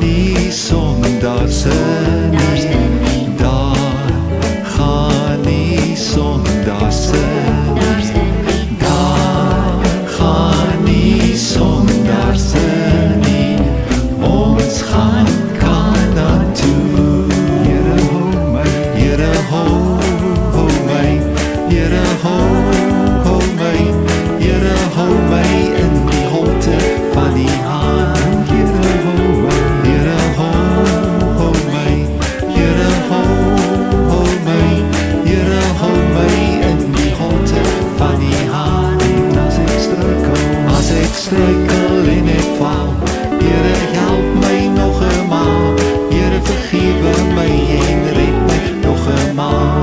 nie sondaars in nie. Daar gaan nie sondaars in nie. Daar gaan nie sondaars in nie. Ons gaan Kanaan toe. Here hou my, Here hou my, Here hou my, Here hou my in die holte van die hand. Here hou my, Here hou my, Here hou my, Here hou my in die holte van die hand. As ek struikel en ek val, Here help my nog eenmaal. Here vergewe my en red my nog eenmaal.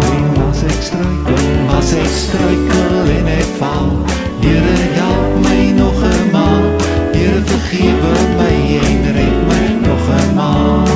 As ek struikel en ek val, Here help my nog eenmaal. Here vergewe my en red my nog eenmaal.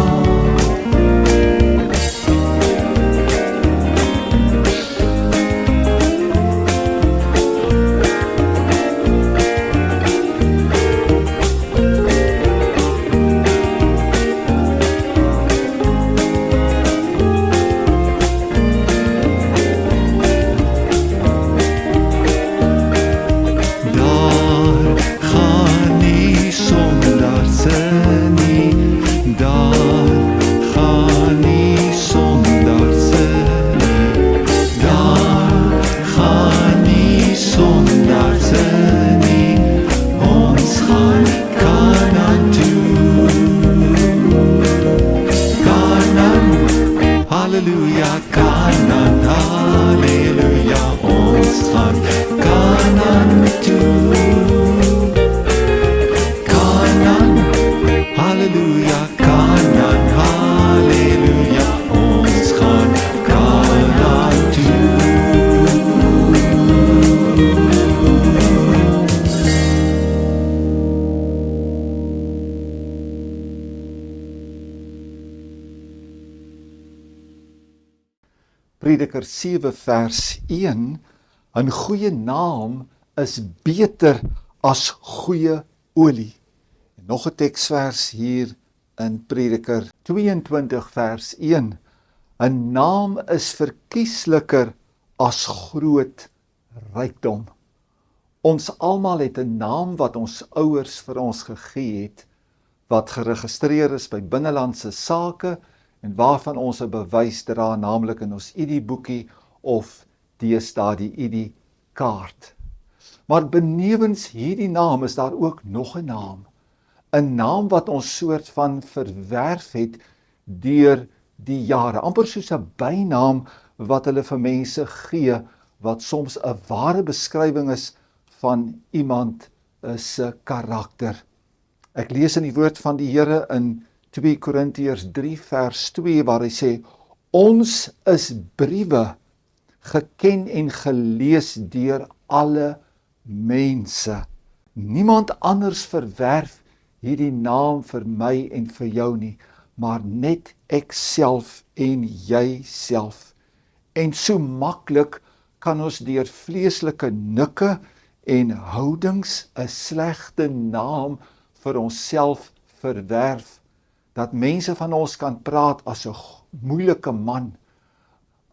Halleluja, Kanaan, halleluja, ons gaan Kanaan toe. Kanaan, halleluja, Kanaan, halleluja, ons gaan Kanaan toe. Prediker 7 vers 1, 'n goeie naam is beter as goeie olie. En nog 'n teksvers hier in Prediker 22 vers 1, 'n naam is verkiesliker as groot rykdom. Ons almal het 'n naam wat ons ouers vir ons gegee het, wat geregistreer is by Binnelandse Sake, en waarvan ons 'n bewys dra, naamlik in ons ID-boekie of deesdae die ID-kaart. Maar benewens hierdie naam is daar ook nog 'n naam wat ons soort van verwerf het deur die jare, amper soos 'n bynaam wat hulle vir mense gee, wat soms 'n ware beskrywing is van iemand se karakter. Ek lees in die woord van die Here in 2 Korintiërs 3 vers 2 waar hy sê, ons is briewe geken en gelees deur alle mense. Niemand anders verwerf hierdie naam vir my en vir jou nie, maar net ek self en jy self. En so maklik kan ons deur vleeslike nikke en houdings 'n slegte naam vir onsself verwerf, dat mense van ons kan praat as 'n moeilike man,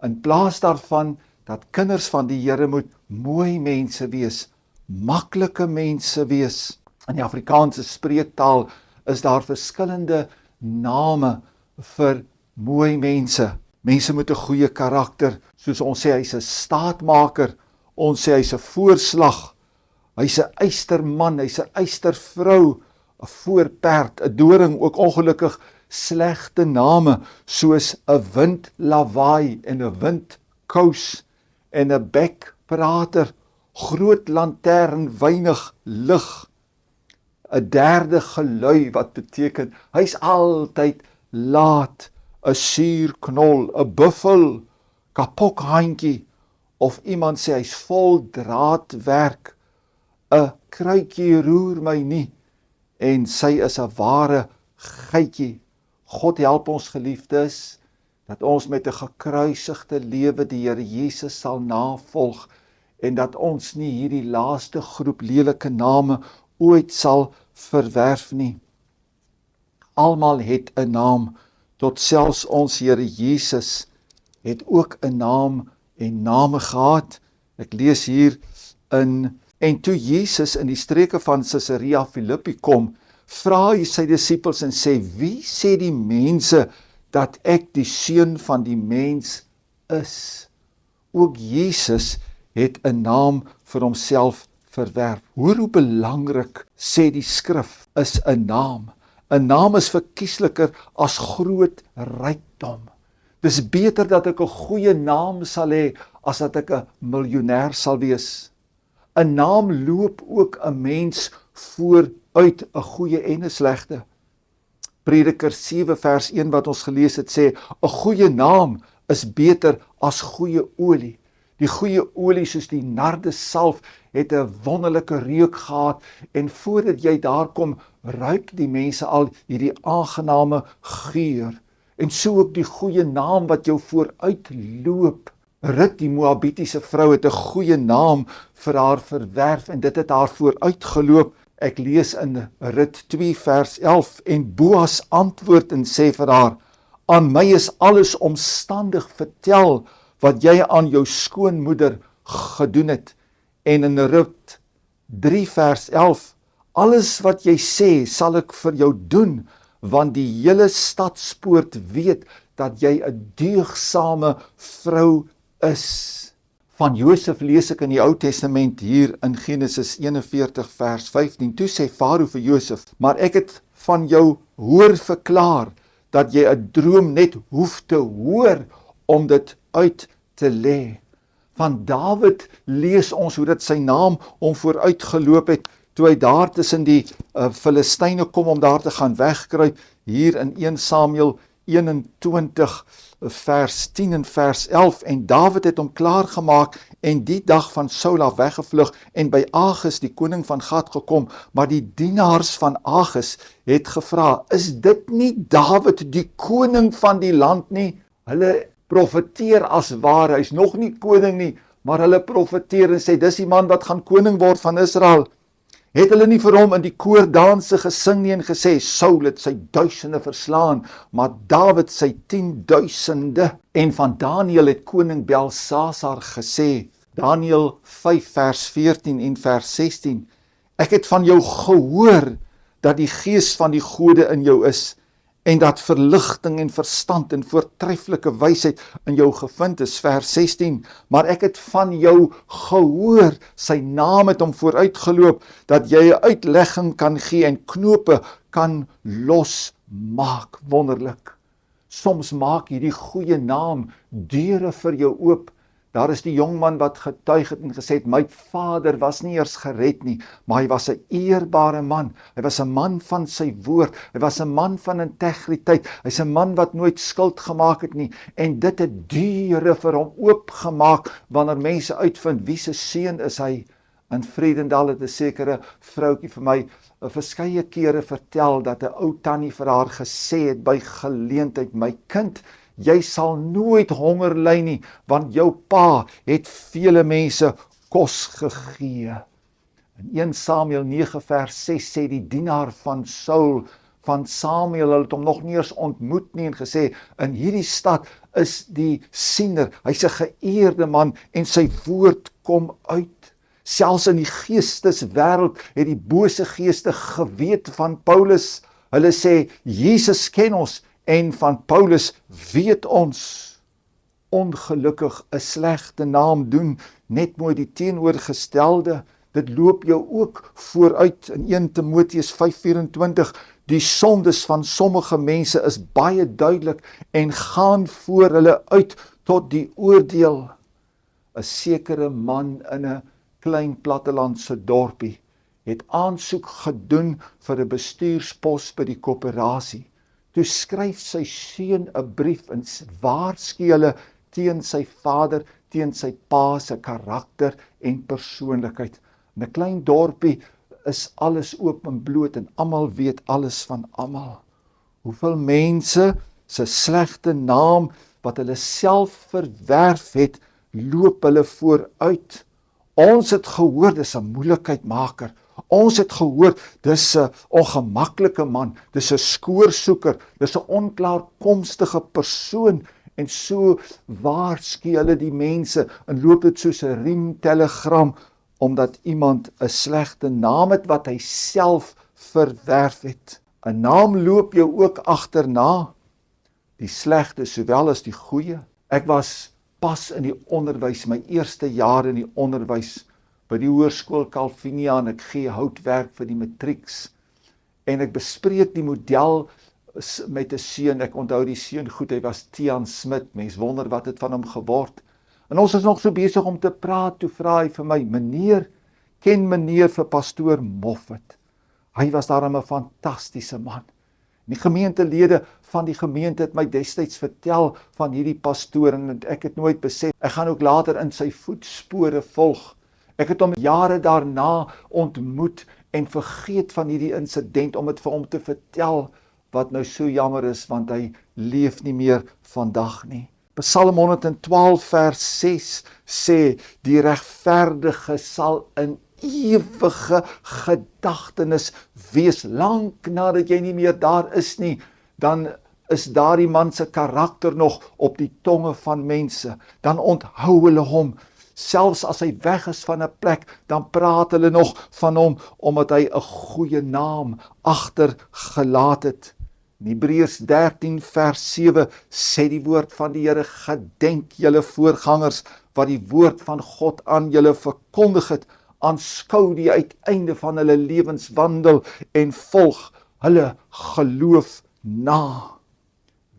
in plaas daarvan dat kinders van die Here moet mooi mense wees, maklike mense wees. In die Afrikaanse spreektaal is daar verskillende name vir mooi mense. Mense met 'n goeie karakter, soos ons sê hy's 'n staatmaker, ons sê hy's 'n voorslag, hy's 'n eysterman, hy's 'n eystervrou, 'n voorperd, 'n doring, ook ongelukkig slegte name soos 'n windlawaai en 'n windkous en 'n bekprater, groot lantern, weinig lig, 'n derde gelui wat beteken hy's altyd laat, 'n suurknol, 'n buffel, kapokhandjie, of iemand sê hy's vol draadwerk, 'n kruitjie roer my nie, en sy is 'n ware geitjie. God help ons geliefdes, dat ons met 'n gekruisigde lewe die Here Jesus sal navolg, en dat ons nie hierdie laaste groep lelike name ooit sal verwerf nie. almal het 'n naam, tot selfs ons Here Jesus het ook 'n naam en name gehad. Ek lees hier en toe Jesus in die streke van Caesarea Philippi kom, vra hy sy disippels en sê, wie sê die mense dat ek die seun van die mens is? Ook Jesus het 'n naam vir homself verwerf. Hoor hoe belangrik, sê die skrif, is 'n naam. 'n Naam is verkiesliker as groot rykdom. Dis beter dat ek 'n goeie naam sal hê as dat ek 'n miljonair sal wees. 'n Naam loop ook 'n mens vooruit, 'n goeie en 'n slegte. Prediker 7 vers 1 wat ons gelees het sê, 'n goeie naam is beter as goeie olie. Die goeie olie soos die nardesalf het 'n wonderlike reuk gehad en voordat jy daar kom, ruik die mense al hierdie aangename geur. En so ook die goeie naam wat jou vooruit loop. Rut, die Moabitiese vrou, het 'n goeie naam vir haar verwerf en dit het haar vooruit geloop. Ek lees in Rut 2 vers 11 en Boas antwoord en sê vir haar, aan my is alles omstandig vertel wat jy aan jou skoonmoeder gedoen het. En in Rut 3 vers 11, alles wat jy sê sal ek vir jou doen, want die hele stadspoort weet dat jy 'n deugdsame vrou is. Van Josef lees ek in die Ou Testament hier in Genesis 41 vers 15. Toe sê Farao vir Josef, maar ek het van jou hoor verklaar dat jy 'n droom net hoef te hoor om dit uit te lê. Van Dawid lees ons hoe dit sy naam hom vooruit geloop het, toe hy daar tussen die Filistyne kom om daar te gaan wegkruip, hier in 1 Samuel 21 vers 10 en vers 11, en Dawid het hom klaargemaak en die dag van Saul af weggevlug en by Agis die koning van Gat gekom, maar die dienaars van Agis het gevra, is dit nie Dawid die koning van die land nie? Hulle profeteer as waar, hy is nog nie koning nie, maar hulle profeteer en sê, dis die man wat gaan koning word van Israel. Het hulle nie vir hom in die koordanse gesing nie en gesê, Saul het sy duisende verslaan, maar Dawid sy 10.000. En van Daniel het koning Belsasar gesê, Daniel 5 vers 14 en vers 16, ek het van jou gehoor dat die gees van die gode in jou is, en dat verligting en verstand en voortreffelike wysheid in jou gevind is, vers 16, maar ek het van jou gehoor, sy naam het hom vooruitgeloop, dat jy 'n uitlegging kan gee en knope kan losmaak. Wonderlik. Soms maak hierdie goeie naam deure vir jou oop. Daar is die jongman wat getuig het en gesê het, my vader was nie eers gered nie, maar hy was 'n eerbare man. Hy was 'n man van sy woord. Hy was 'n man van integriteit. Hy's 'n man wat nooit skuld gemaak het nie. En dit het deure vir hom oopgemaak wanneer mense uitvind wie se seun is hy. In Vredendal het 'n sekere vroutjie vir my verskeie kere vertel dat 'n ou tannie vir haar gesê het by geleentheid, my kind, jy sal nooit honger ly nie, want jou pa het vele mense kos gegee. In 1 Samuel 9 vers 6 sê die dienaar van Saul, van Samuel, hulle het hom nog nie eens ontmoet nie en gesê, in hierdie stad is die siener, hy's 'n geëerde man en sy woord kom uit. Selfs in die geesteswêreld het die bose geeste geweet van Paulus. Hulle sê, Jesus ken ons, en van Paulus weet ons. Ongelukkig 'n slegte naam doen net mooi die teenoorgestelde. Dit loop jou ook vooruit in 1 Timoteus 5:24. Die sondes van sommige mense is baie duidelik en gaan voor hulle uit tot die oordeel. 'n sekere man in 'n klein plattelandse dorpie het aansoek gedoen vir 'n bestuurspos by die koöperasie. Toe skryf sy seun 'n brief en waarsku hulle teen sy vader, teen sy pa se karakter en persoonlikheid. In 'n klein dorpie is alles oop en bloot en almal weet alles van almal. Hoeveel mense se slegte naam wat hulle self verwerf het, loop hulle vooruit. Ons het gehoor dis 'n moeilikheidmaker. Ons het gehoor, dis 'n ongemaklike man, dis 'n skoorsoeker, dis 'n onklaarkomstige persoon, en so waarsku hulle die mense, en loop dit soos 'n riemtelegram, omdat iemand 'n slegte naam het wat hy self verwerf het. 'n Naam loop jou ook agterna, die slegte sowel as die goeie. Ek was pas in die onderwys, my eerste jaar in die onderwys, by die Hoërskool Calvinia, en ek gee houtwerk vir die matrieks. En ek bespreek die model met 'n seun, ek onthou die seun goed, hy was Tian Smit, mens wonder wat het van hom geword. En ons is nog so besig om te praat, toe vra hy vir my, ken meneer vir pastoor Moffat? Hy was daarom 'n fantastiese man. Die gemeentelede van die gemeente het my destyds vertel van hierdie pastoor, en ek het nooit besef, ek gaan ook later in sy voetspore volg. Ek het hom jare daarna ontmoet en vergeet van hierdie insident om dit vir hom te vertel, wat nou so jammer is, want hy leef nie meer vandag nie. Psalm 112 vers 6 sê, die regverdige sal in ewige gedagtenis wees, lank nadat jy nie meer daar is nie, dan is daardie man se karakter nog op die tonge van mense, dan onthou hulle hom, selfs as hy weg is van 'n plek, dan praat hulle nog van hom, omdat hy 'n goeie naam agtergelaat het. In Hebreërs 13 vers 7 sê die woord van die Here, gedenk julle voorgangers, wat die woord van God aan julle verkondig het, aanskou die uiteinde van hulle lewenswandel, en volg hulle geloof na.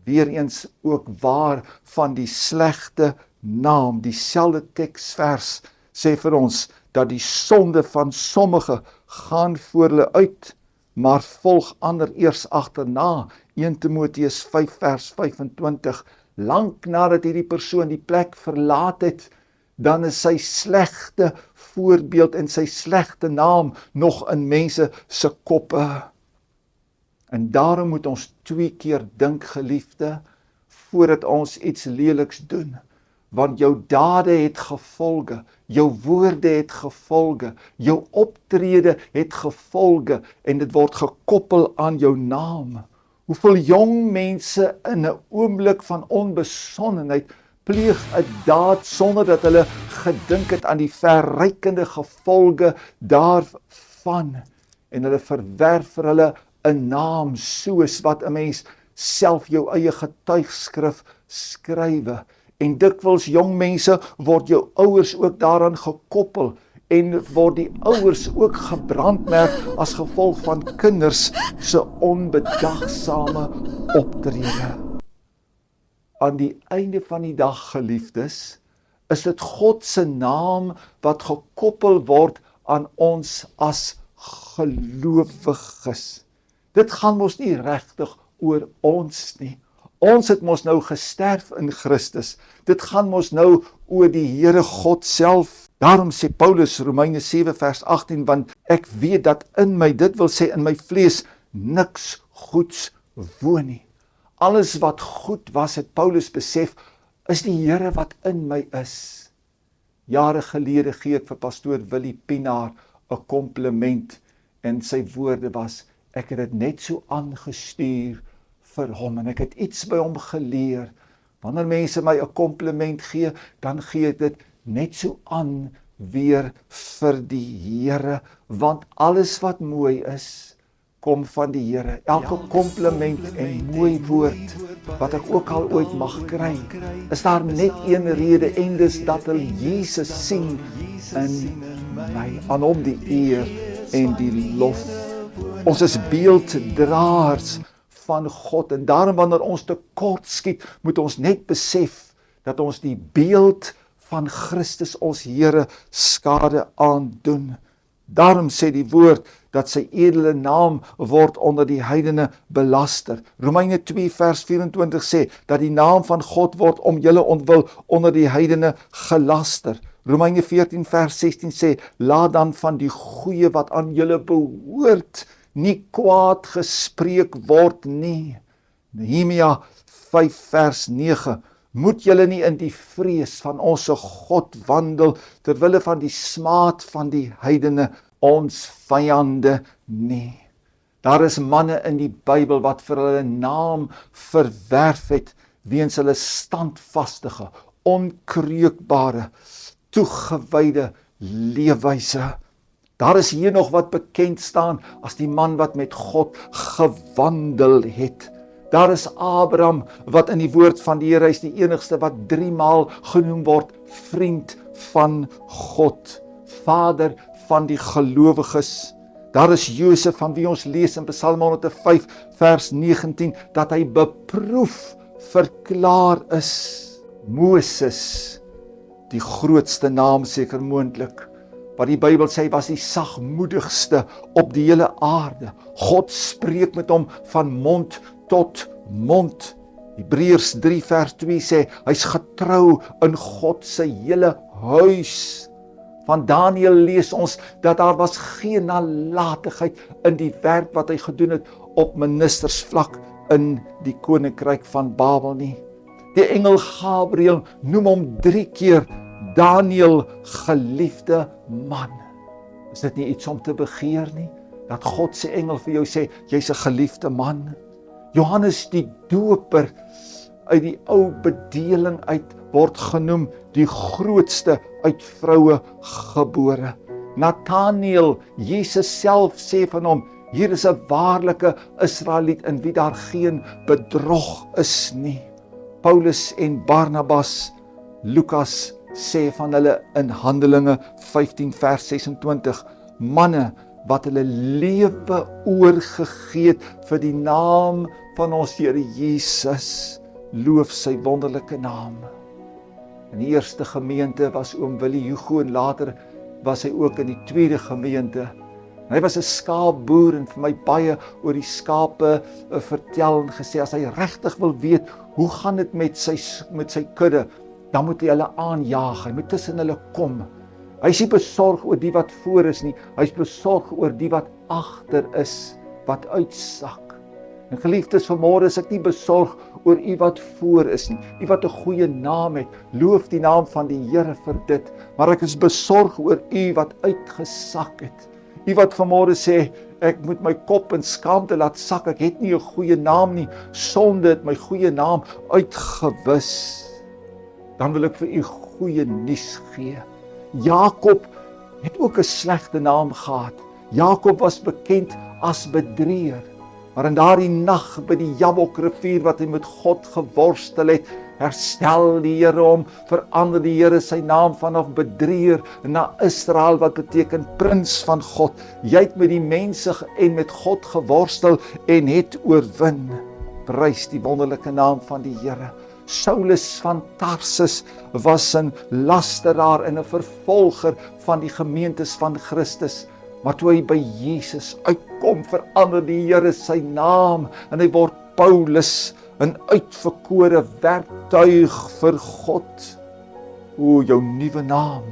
Weereens ook waar van die slegte naam, dieselfde teksvers sê vir ons, dat die sonde van sommige gaan voor hulle uit, maar volg ander eers agterna. 1 Timoteus 5 vers 25, lank nadat hierdie persoon die plek verlaat het, dan is sy slegte voorbeeld en sy slegte naam nog in mense se koppe. En daarom moet ons 2 keer dink, geliefde, voordat ons iets leliks doen. Want jou dade het gevolge, jou woorde het gevolge, jou optrede het gevolge, en dit word gekoppel aan jou naam. Hoeveel jong mense in 'n oomblik van onbesonnenheid pleeg 'n daad sonder dat hulle gedink het aan die verrykende gevolge daarvan, en hulle verwerf vir hulle 'n naam soos wat 'n mens self jou eie getuigskrif skrywe. En dikwels jong mense word jou ouers ook daaraan gekoppel, en word die ouers ook gebrandmerk as gevolg van kinders se onbedagsame optrede. Aan die einde van die dag, geliefdes, is dit God se naam wat gekoppel word aan ons as gelowiges. Dit gaan mos nie regtig oor ons nie. Ons het mos nou gesterf in Christus. Dit gaan mos nou oor die Here God self. Daarom sê Paulus, Romeine 7 vers 18, want ek weet dat in my, dit wil sê in my vlees, niks goeds woon nie. Alles wat goed was, het Paulus besef, is die Here wat in my is. Jare gelede gee ek vir pastoor Willie Pinaar 'n kompliment, en sy woorde was, ek het dit net so aangestuur vir hom, en ek het iets by hom geleer. Wanneer mense my 'n kompliment gee, dan gee ek dit net so aan weer vir die Here, want alles wat mooi is, kom van die Here. Elke kompliment en mooi woord wat ek ook al ooit mag kry, is daar net een rede, en dis dat hulle Jesus sien in my. Aan hom die eer en die lof. Ons is beelddraers van God, en daarom wanneer ons tekort skiet, moet ons net besef dat ons die beeld van Christus ons Here skade aandoen. Daarom sê die woord dat sy edele naam word onder die heidene belaster. Romeine 2 vers 24 sê dat die naam van God word om julle ontwil onder die heidene gelaster. Romeine 14 vers 16 sê, laat dan van die goeie wat aan julle behoort nie kwaad gespreek word nie. Nehemia 5 vers 9, moet julle nie in die vrees van ons God wandel, terwille van die smaad van die heidene ons vyande nie. Daar is manne in die Bybel wat vir hulle naam verwerf het weens hulle standvastige, onkreukbare, toegewyde leefwyse. Daar is hier nog wat bekend staan as die man wat met God gewandel het. Daar is Abraham wat in die woord van die Here is die enigste wat 3 maal genoem word, vriend van God, vader van die gelowiges. Daar is Josef van wie ons lees in Psalm 105 vers 19 dat hy beproef verklaar is. Moses, die grootste naam seker moontlik, wat die Bybel sê was die sagmoedigste op die hele aarde. God spreek met hom van mond tot mond. Hebreërs 3 vers 2 sê, hy's getrou in God se hele huis. Van Daniël lees ons dat daar was geen nalatigheid in die werk wat hy gedoen het op ministersvlak in die koninkryk van Babel nie. Die engel Gabriël noem hom 3 keer Daniël, geliefde man. Is dit nie iets om te begeer nie? Dat God se engel vir jou sê, jy's 'n geliefde man. Johannes die Doper uit die ou bedeling uit word genoem die grootste uit vroue gebore. Nathanael, Jesus self sê van hom, hier is 'n waarlike Israeliet in wie daar geen bedrog is nie. Paulus en Barnabas, Lukas sê van hulle in Handelinge 15 vers 26, manne wat hulle lewe oorgegee het vir die naam van ons Here Jesus, loof sy wonderlike naam. In die eerste gemeente was oom Willie Hugo en later was hy ook in die tweede gemeente. En hy was 'n skaapboer en vir my baie oor die skape vertel en gesê as hy regtig wil weet hoe gaan dit met sy kudde, dan moet hy hulle aanjaag, hy moet tussen hulle kom. Hy is nie besorg oor die wat voor is nie, hy is besorg oor die wat agter is, wat uitsak. En geliefdes, vanmôre is ek nie besorg oor u wat voor is nie, u wat 'n goeie naam het, loof die naam van die Here vir dit, maar ek is besorg oor u wat uitgesak het. U wat vanmôre sê, ek moet my kop in skaamte laat sak, ek het nie 'n goeie naam nie, sonde het my goeie naam uitgewis. Dan wil ek vir u goeie nuus gee. Jakob het ook 'n slegte naam gehad. Jakob was bekend as bedrieër. Maar in daardie nag by die Jabokrivier wat hy met God geworstel het, herstel die Here hom, verander die Here sy naam vanaf bedrieër na Israel wat beteken prins van God. Jy het met die mense en met God geworstel en het oorwin. Prys die wonderlike naam van die Here. Saulus van Tarsus was 'n lasteraar en 'n vervolger van die gemeentes van Christus. Maar toe hy by Jesus uitkom, verander die Here sy naam en hy word Paulus, 'n uitverkore werktuig vir God. O, jou nuwe naam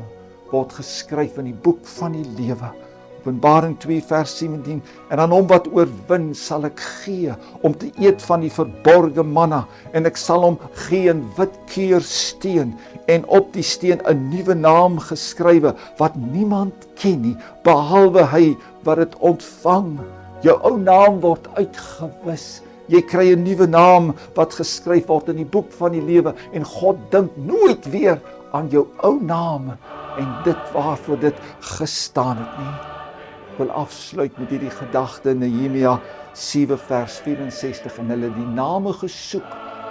word geskryf in die boek van die lewe. Openbaring 2 vers 17, en aan hom wat oorwin sal ek gee om te eet van die verborge manna, en ek sal hom gee 'n wit keursteen, en op die steen 'n nuwe naam geskrywe, wat niemand ken nie, behalwe hy wat dit ontvang. Jou ou naam word uitgewis. Jy kry 'n nuwe naam wat geskryf word in die boek van die lewe, en God dink nooit weer aan jou ou naam en dit waarvoor dit gestaan het nie. Ek wil afsluit met hierdie gedagte in Nehemia 7 vers 64, en hulle die name gesoek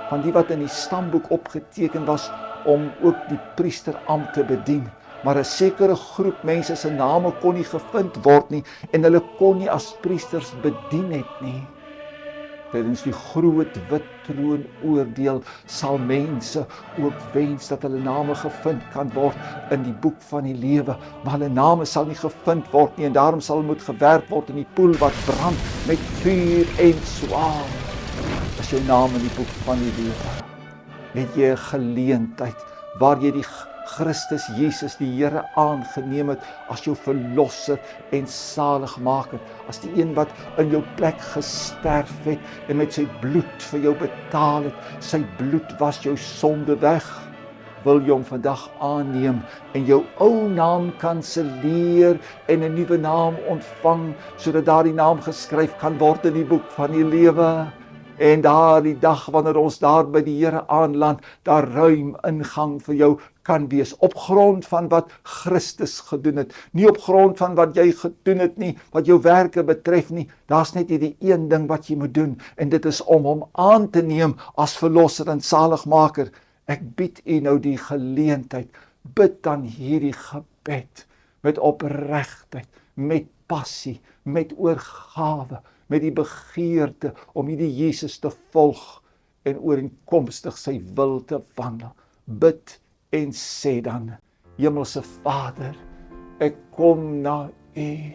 van die wat in die stamboek opgeteken was om ook die priesterampt te bedien. Maar 'n sekere groep mense se name kon nie gevind word nie en hulle kon nie as priesters bedien het nie. Tydens die groot wit troon oordeel sal mense ook wens dat hulle name gevind kan word in die boek van die lewe, maar hulle name sal nie gevind word nie en daarom sal moet gewerk word in die poel wat brand met vuur en swaal. As jou naam in die boek van die lewe, het jy 'n geleentheid waar jy die Christus Jesus die Here aangeneem het as jou verlosser en saligmaker, as die een wat in jou plek gesterf het en met sy bloed vir jou betaal het. Sy bloed was jou sonde weg. wil jy hom vandag aanneem en jou ou naam kanselleer en 'n nuwe naam ontvang, sodat daardie naam geskryf kan word in die boek van die lewe. En daardie dag wanneer ons daar by die Here aanland, daar ruim ingang vir jou kan wees, op grond van wat Christus gedoen het, nie op grond van wat jy gedoen het nie, wat jou werke betref nie. Daar's net hierdie een ding wat jy moet doen, en dit is om hom aan te neem as verlosser en saligmaker. Ek bied u nou die geleentheid, bid dan hierdie gebed met opregtheid, met passie, met oorgawe, met die begeerte om hierdie Jesus te volg en ooreenkomstig sy wil te wandel. Bid en sê dan: Hemelse Vader, ek kom na u.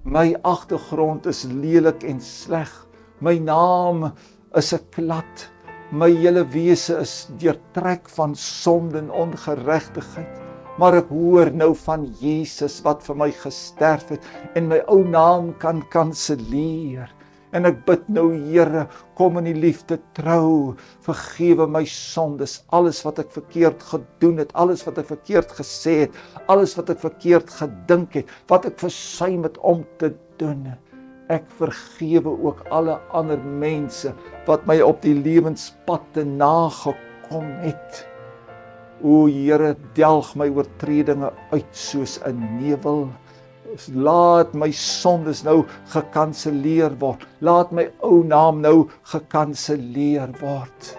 My agtergrond is lelik en sleg. My naam is 'n klad. My hele wese is deurtrek van sonde en ongeregtigheid. Maar ek hoor nou van Jesus wat vir my gesterf het en my ou naam kan kanselleer. En ek bid nou, Here, kom in die liefde trou, vergewe my sondes, alles wat ek verkeerd gedoen het, alles wat ek verkeerd gesê het, alles wat ek verkeerd gedink het, wat ek versuim het om te doen. Ek vergewe ook alle ander mense wat my op die lewenspad te nagekom het. O Here, delg my oortredinge uit soos 'n nevel. Laat my sondes nou gekanselleer word. Laat my ou naam nou gekanselleer word.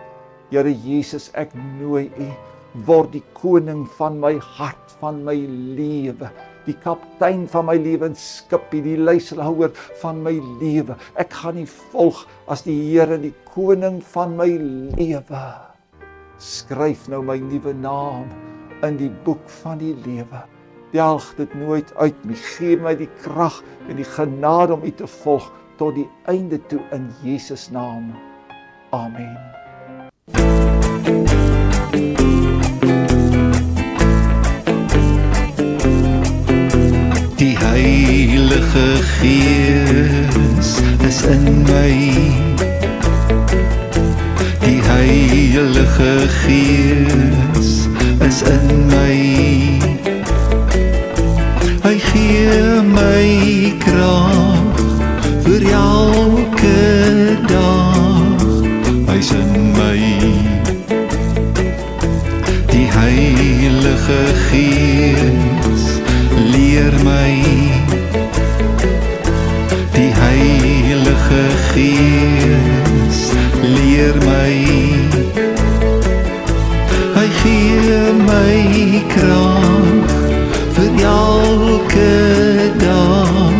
Here Jesus, ek nooi u, word die koning van my hart, van my lewe, die kaptein van my lewensskipie, die luisterhouer van my lewe. Ek gaan u volg as die Here, die koning van my lewe. Skryf nou my nuwe naam in die boek van die lewe. Delg dit nooit uit nie. Gee my die krag en die genade om u te volg tot die einde toe in Jesus naam. Amen. Die Heilige Gees is in my. Die Heilige Gees is in my. Hy gee my krag vir elke dag. Hy's in my. Die Heilige Gees leer my. Die Heilige Gees leer my. Hy gee my krag vir elke dag.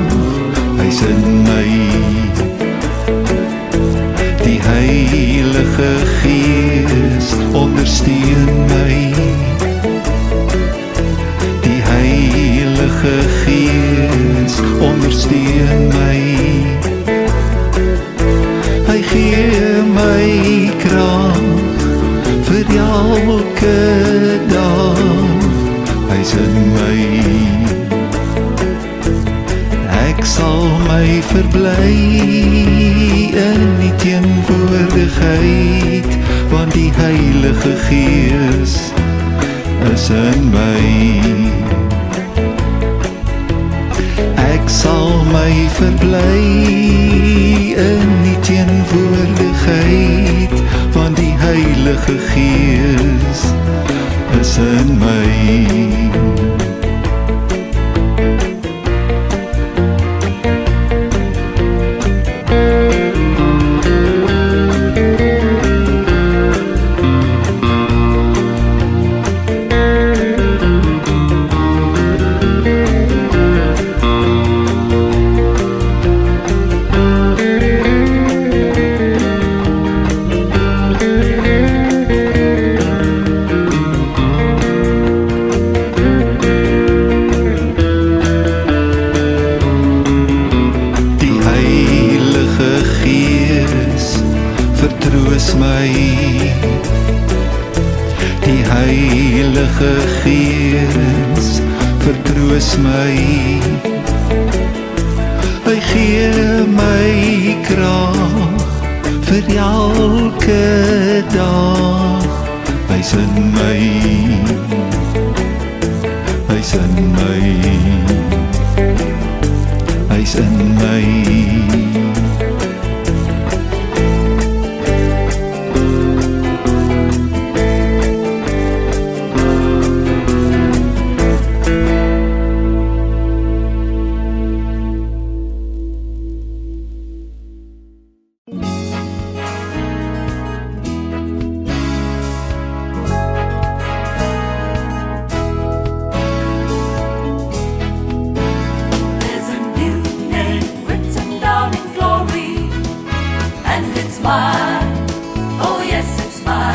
Hy's in my. Die Heilige Gees ondersteun my. Die Heilige Gees ondersteun my. Hy gee my krag vir elke dag. Hy's in my. Ek sal my verbly in die teenwoordigheid, want die Heilige Gees is in my. Ek sal my verbly in die teenwoordigheid, want die Heilige Gees is in my. Vertroos my. Die Heilige Gees vertroos my. Hy gee my krag vir elke dag. Hy's in my. mine. Oh yes, it's mine.